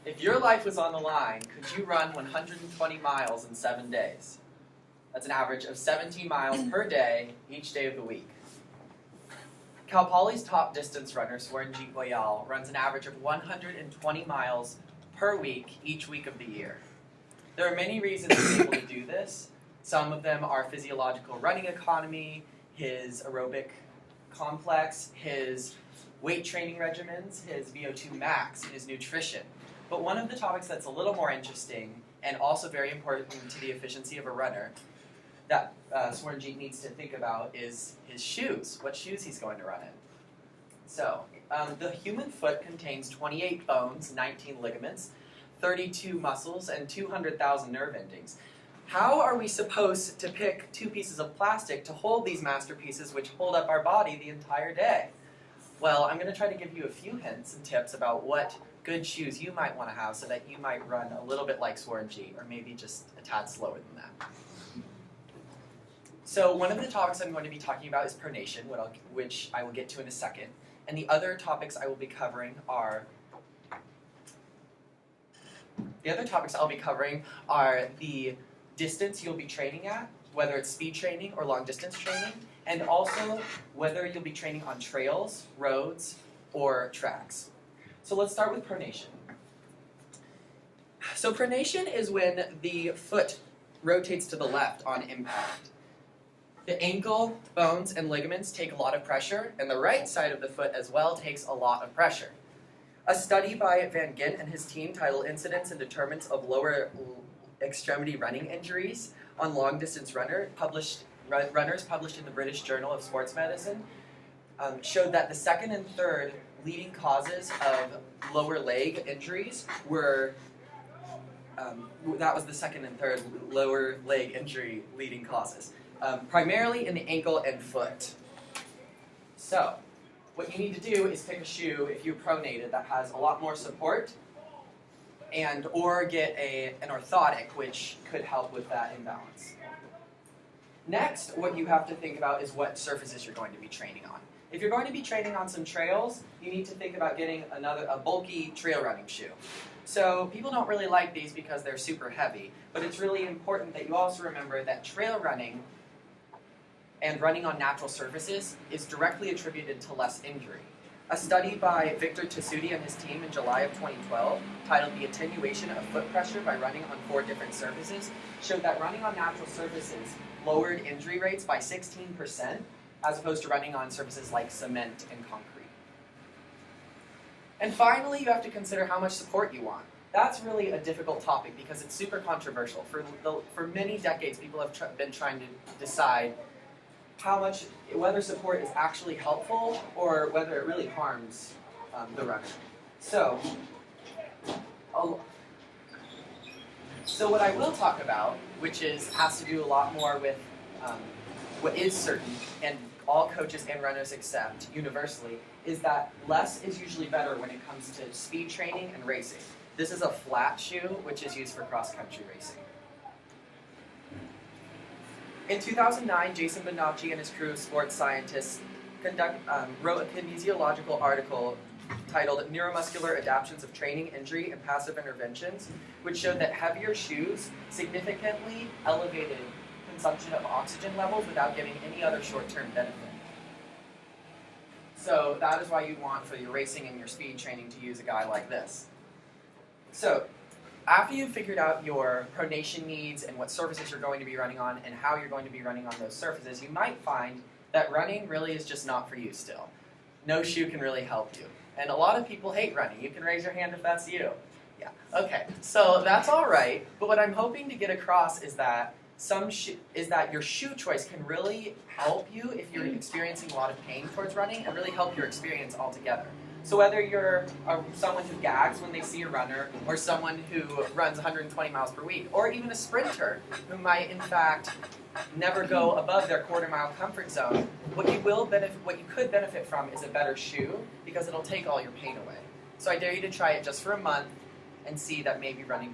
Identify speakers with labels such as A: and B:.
A: If your life was on the line, could you run 120 miles in 7 days? That's an average of 17 miles per day, each day of the week. Cal Poly's top distance runner, Swaranjit Goyal, runs an average of 120 miles per week, each week of the year. There are many reasons he's able to do this. Some of them are physiological running economy, his aerobic complex, his weight training regimens, his VO2 max, and his nutrition. But one of the topics that's a little more interesting and also very important to the efficiency of a runner that Swaranjit needs to think about is his shoes, what shoes he's going to run in. So, the human foot contains 28 bones, 19 ligaments, 32 muscles, and 200,000 nerve endings. How are we supposed to pick two pieces of plastic to hold these masterpieces which hold up our body the entire day? Well, I'm going to try to give you a few hints and tips about what good shoes you might want to have so that you might run a little bit like Swaranjit, or maybe just a tad slower than that. So one of the topics I'm going to be talking about is pronation, which I will get to in a second. And the other topics I will be covering are the distance you'll be training at, whether it's speed training or long distance training, and also whether you'll be training on trails, roads, or tracks. So let's start with pronation. So pronation is when the foot rotates to the left on impact. The ankle, bones, and ligaments take a lot of pressure, and the right side of the foot as well takes a lot of pressure. A study by Van Gint and his team titled Incidence and Determinants of Lower Extremity Running Injuries on Long-Distance Runners published in the British Journal of Sports Medicine showed that the second and third leading causes of lower leg injuries were that was the second and third lower leg injury leading causes. Primarily in the ankle and foot. So, what you need to do is pick a shoe, if you're pronated, that has a lot more support, or get an orthotic, which could help with that imbalance. Next, what you have to think about is what surfaces you're going to be training on. If you're going to be training on some trails, you need to think about getting a bulky trail running shoe. So people don't really like these because they're super heavy, but it's really important that you also remember that trail running and running on natural surfaces is directly attributed to less injury. A study by Victor Tessuti and his team in July of 2012, titled The Attenuation of Foot Pressure by Running on 4 Different Surfaces, showed that running on natural surfaces lowered injury rates by 16%, as opposed to running on surfaces like cement and concrete. And finally, you have to consider how much support you want. That's really a difficult topic because it's super controversial. For many decades, people have been trying to decide whether support is actually helpful or whether it really harms the runner. So what I will talk about, which has to do a lot more with what is certain, and all coaches and runners accept universally, is that less is usually better when it comes to speed training and racing. This is a flat shoe, which is used for cross-country racing. In 2009, Jason Bonacci and his crew of sports scientists wrote a kinesiological article titled Neuromuscular Adaptations of Training, Injury, and Passive Interventions, which showed that heavier shoes significantly elevated consumption of oxygen levels without giving any other short-term benefit. So that is why you want for your racing and your speed training to use a guy like this. So after you've figured out your pronation needs and what surfaces you're going to be running on and how you're going to be running on those surfaces, you might find that running really is just not for you still. No shoe can really help you. And a lot of people hate running. You can raise your hand if that's you. Yeah, okay. So that's all right, but what I'm hoping to get across is that your shoe choice can really help you if you're experiencing a lot of pain towards running and really help your experience altogether. So whether you're someone who gags when they see a runner, or someone who runs 120 miles per week, or even a sprinter who might in fact never go above their quarter-mile comfort zone, what you could benefit from is a better shoe because it'll take all your pain away. So I dare you to try it just for a month and see that maybe running